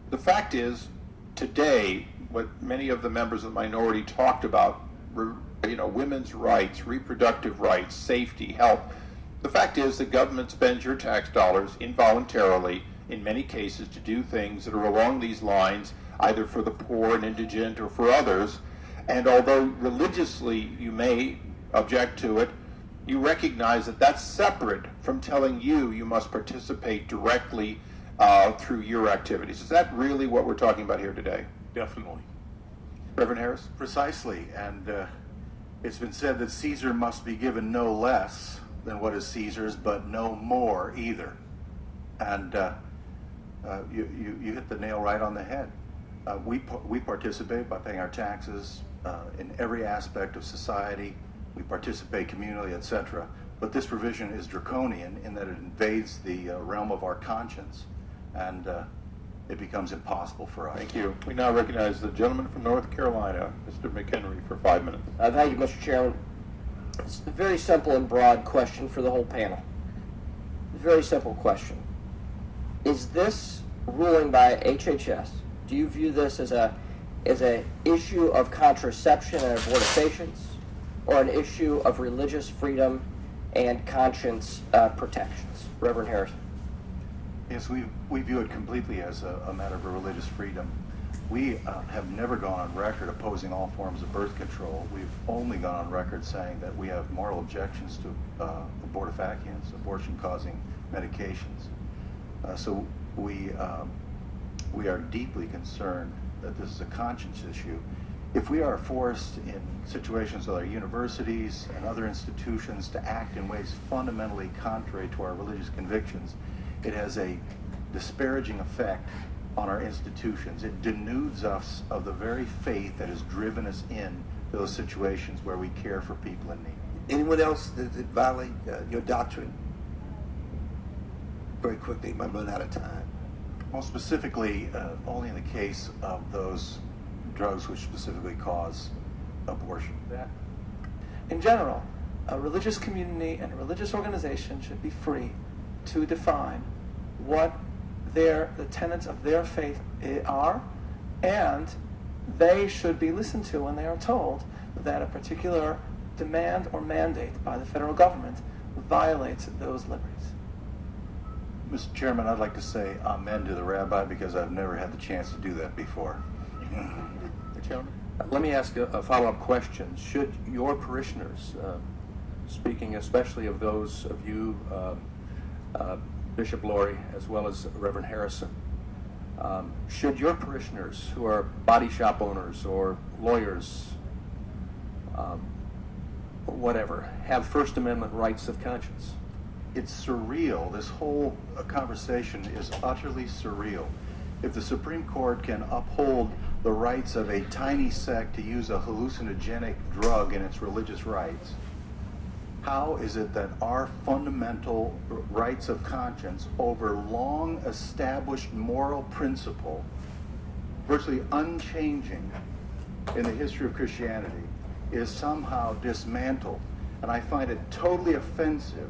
The fact is, today, what many of the members of the minority talked about, women's rights, reproductive rights, safety, health. The fact is the government spends your tax dollars involuntarily, in many cases, to do things that are along these lines, either for the poor and indigent or for others. And although religiously you may object to it, you recognize that that's separate from telling you must participate directly through your activities. Is that really what we're talking about here today? Definitely. Reverend Harris? Precisely, and it's been said that Caesar must be given no less than what is Caesar's, but no more either. And you hit the nail right on the head. We participate by paying our taxes in every aspect of society. We participate communally, etc. But this provision is draconian in that it invades the realm of our conscience, and it becomes impossible for us. Thank you. We now recognize the gentleman from North Carolina, Mr. McHenry, for 5 minutes. Thank you, Mr. Chairman. It's a very simple and broad question for the whole panel. Very simple question. Is this ruling by HHS, do you view this as a issue of contraception and abortifacients, or an issue of religious freedom and conscience protections? Reverend Harris. Yes, we view it completely as a matter of religious freedom. We have never gone on record opposing all forms of birth control. We've only gone on record saying that we have moral objections to abortifacients, abortion-causing medications. So we are deeply concerned that this is a conscience issue. If we are forced in situations with our universities and other institutions to act in ways fundamentally contrary to our religious convictions, it has a disparaging effect on our institutions. It denudes us of the very faith that has driven us in those situations where we care for people in need. Anyone else that violate your doctrine? Very quickly, might run out of time. Well, specifically, only in the case of those drugs which specifically cause abortion. In general, a religious community and a religious organization should be free to define what the tenets of their faith are, and they should be listened to when they are told that a particular demand or mandate by the federal government violates those liberties. Mr. Chairman, I'd like to say amen to the rabbi because I've never had the chance to do that before. Let me ask a follow-up question. Should your parishioners, speaking especially of those of you, Bishop Laurie, as well as Reverend Harrison, should your parishioners who are body shop owners or lawyers, whatever, have First Amendment rights of conscience? It's surreal. This whole conversation is utterly surreal. If the Supreme Court can uphold the rights of a tiny sect to use a hallucinogenic drug in its religious rights, how is it that our fundamental rights of conscience over long established moral principle, virtually unchanging in the history of Christianity, is somehow dismantled? And I find it totally offensive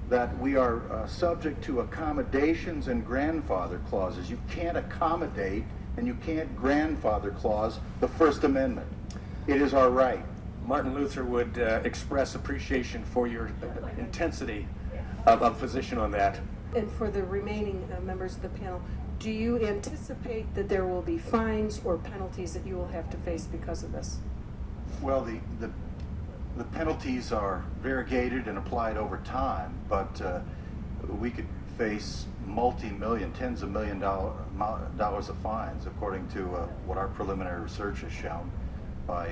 that we are subject to accommodations and grandfather clauses. You can't accommodate and you can't grandfather clause the First Amendment. It is our right. Martin Luther would express appreciation for your intensity of position on that. And for the remaining members of the panel, do you anticipate that there will be fines or penalties that you will have to face because of this? Well, the penalties are variegated and applied over time, but we could face multi-million, tens of dollars of fines, according to what our preliminary research has shown, by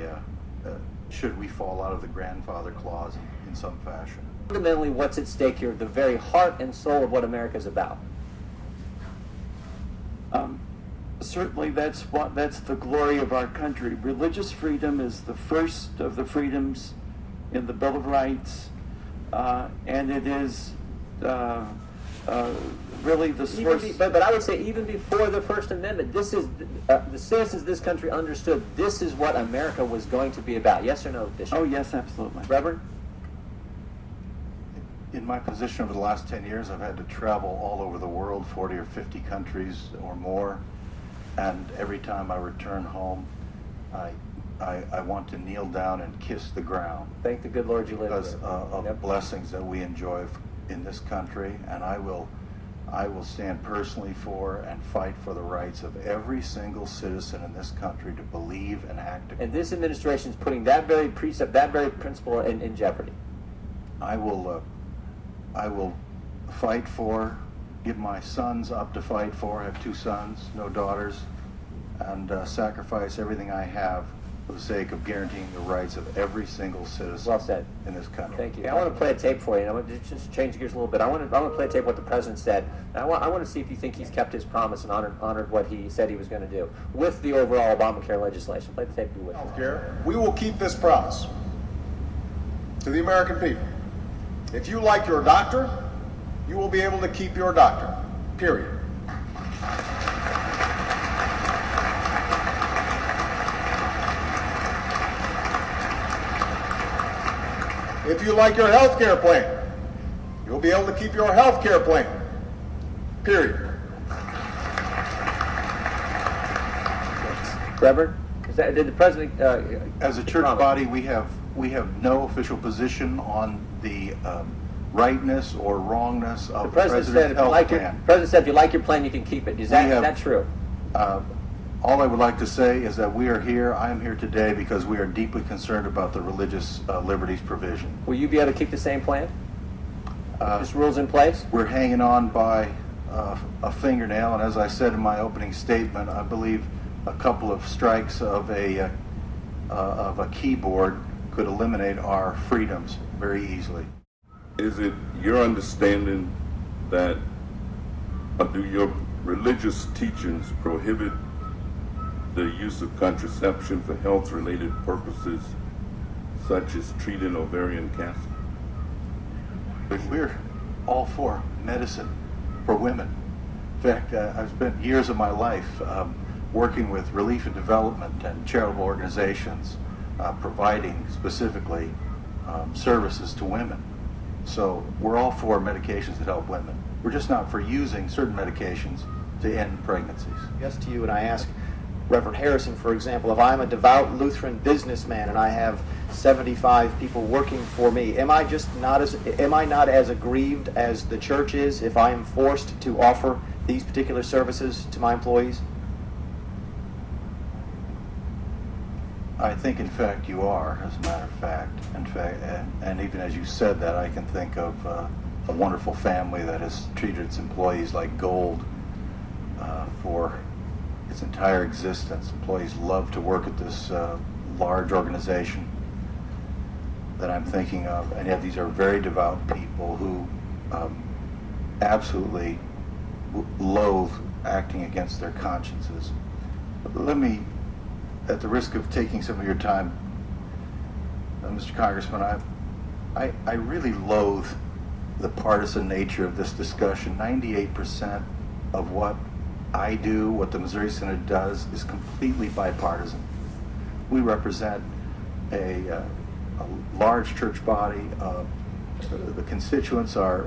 should we fall out of the grandfather clause in some fashion. Fundamentally, what's at stake here, the very heart and soul of what America is about? Certainly that's the glory of our country. Religious freedom is the first of the freedoms in the Bill of Rights, and it is really the source. But I would say even before the First Amendment, this is the citizens of this country understood this is what America was going to be about. Yes or no, Bishop? Oh yes, absolutely. Reverend? In my position over the last 10 years, I've had to travel all over the world, 40 or 50 countries or more. and every time I return home, I want to kneel down and kiss the ground Thank the good Lord you live because here. of Yep. blessings that we enjoy in this country, and I will stand personally for and fight for the rights of every single citizen in this country to believe and act. And this administration is putting that very precept, that very principle in jeopardy. I will fight for, give my sons up to fight for. I have 2 sons, no daughters, and sacrifice everything I have for the sake of guaranteeing the rights of every single citizen Well said. in this country. Thank you. I want to play a tape for you. I want to just change gears a little bit. I want to play a tape of what the president said. And I want to see if you think he's kept his promise and honored what he said he was going to do with the overall Obamacare legislation. Play the tape if you would. Healthcare, we will keep this promise to the American people. If you like your doctor, you will be able to keep your doctor, period. If you like your health care plan, you'll be able to keep your health care plan, period. Reverend, did the president? As a church promise? body, we have no official position on the rightness or wrongness of The president said, President's if you health like your, plan. president said, if you like your plan, you can keep it. Is that true? All I would like to say is that we are here, I am here today because we are deeply concerned about the religious liberties provision. Will you be able to keep the same plan? Just rules in place? We're hanging on by a fingernail, and as I said in my opening statement, I believe a couple of strikes of a keyboard could eliminate our freedoms very easily. Is it your understanding that do your religious teachings prohibit the use of contraception for health-related purposes, such as treating ovarian cancer? We're all for medicine for women. In fact, I've spent years of my life working with relief and development and charitable organizations providing specifically services to women. So we're all for medications that help women. We're just not for using certain medications to end pregnancies. Yes to you, and I ask Reverend Harrison, for example, if I'm a devout Lutheran businessman and I have 75 people working for me, am I not as aggrieved as the church is if I am forced to offer these particular services to my employees? I think, in fact, you are, as a matter of fact. In fact, and even as you said that, I can think of a wonderful family that has treated its employees like gold for its entire existence. Employees love to work at this large organization that I'm thinking of, and yet these are very devout people who absolutely loathe acting against their consciences. Let me, at the risk of taking some of your time, Mr. Congressman, I really loathe the partisan nature of this discussion. 98% of what I do, what the Missouri Synod does, is completely bipartisan. We represent a large church body. The constituents are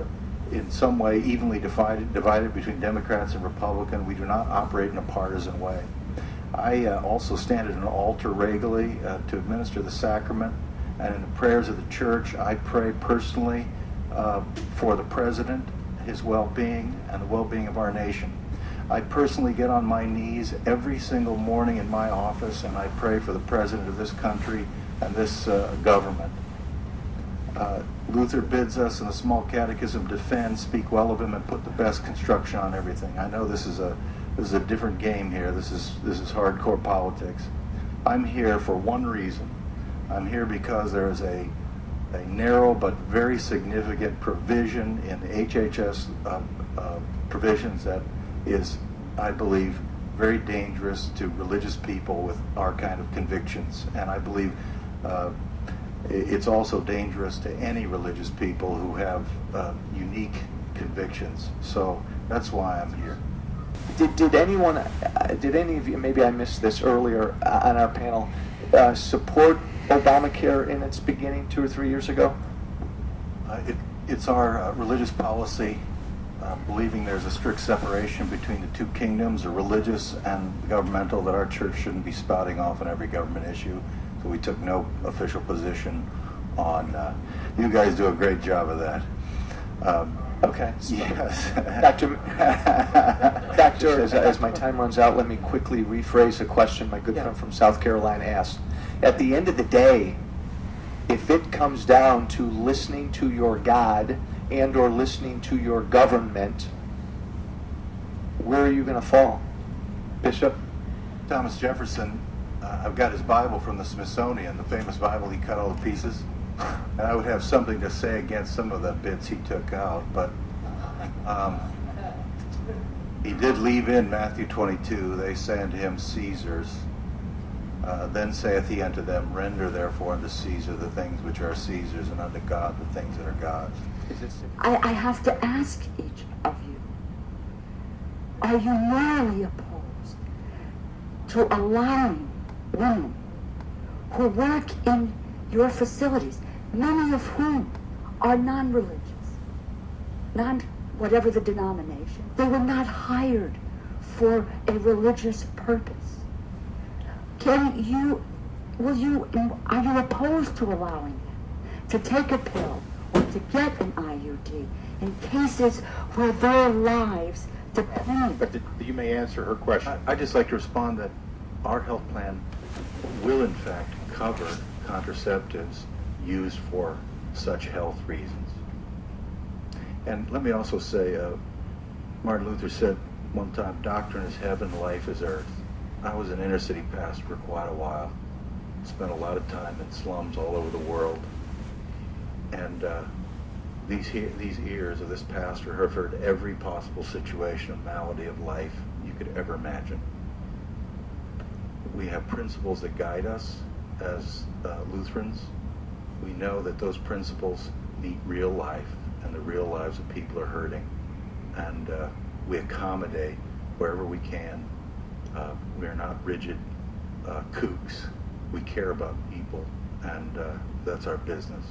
in some way evenly divided between Democrats and Republicans. We do not operate in a partisan way. I also stand at an altar regularly to administer the sacrament, and in the prayers of the church, I pray personally for the president, his well-being, and the well-being of our nation. I personally get on my knees every single morning in my office, and I pray for the president of this country and this government. Luther bids us in the Small Catechism, defend, speak well of him, and put the best construction on everything. I know this is a different game here. This is hardcore politics. I'm here for one reason. I'm here because there is a narrow but very significant provision in the HHS provisions that is, I believe, very dangerous to religious people with our kind of convictions. And I believe it's also dangerous to any religious people who have unique convictions. So that's why I'm here. Did any of you, maybe I missed this earlier on our panel, support Obamacare in its beginning 2 or 3 years ago? It's our religious policy believing there's a strict separation between the two kingdoms, the religious and the governmental, that our church shouldn't be spouting off on every government issue. So we took no official position on. You guys do a great job of that. Okay. Yes. Doctor, as my time runs out, let me quickly rephrase a question my good friend from South Carolina asked. At the end of the day, if it comes down to listening to your God and or listening to your government, where are you going to fall? Bishop? Thomas Jefferson, I've got his Bible from the Smithsonian, the famous Bible he cut all to pieces. And I would have something to say against some of the bits he took out, but he did leave in Matthew 22, they say unto him, Caesar's. Then saith he unto them, Render therefore unto Caesar the things which are Caesar's, and unto God the things that are God's. I have to ask each of you, are you morally opposed to allowing women who work in your facilities, many of whom are non-religious, whatever the denomination, they were not hired for a religious purpose? Are you opposed to allowing them to take a pill or to get an IUD in cases where their lives depend? But you may answer her question. I'd just like to respond that our health plan will in fact cover contraceptives used for such health reasons. And let me also say, Martin Luther said one time, doctrine is heaven, life is earth. I was an inner city pastor for quite a while. Spent a lot of time in slums all over the world. And these ears of this pastor have heard every possible situation of malady of life you could ever imagine. We have principles that guide us as Lutherans. We know that those principles meet real life, and the real lives of people are hurting. And we accommodate wherever we can. We are not rigid kooks. We care about people, and that's our business.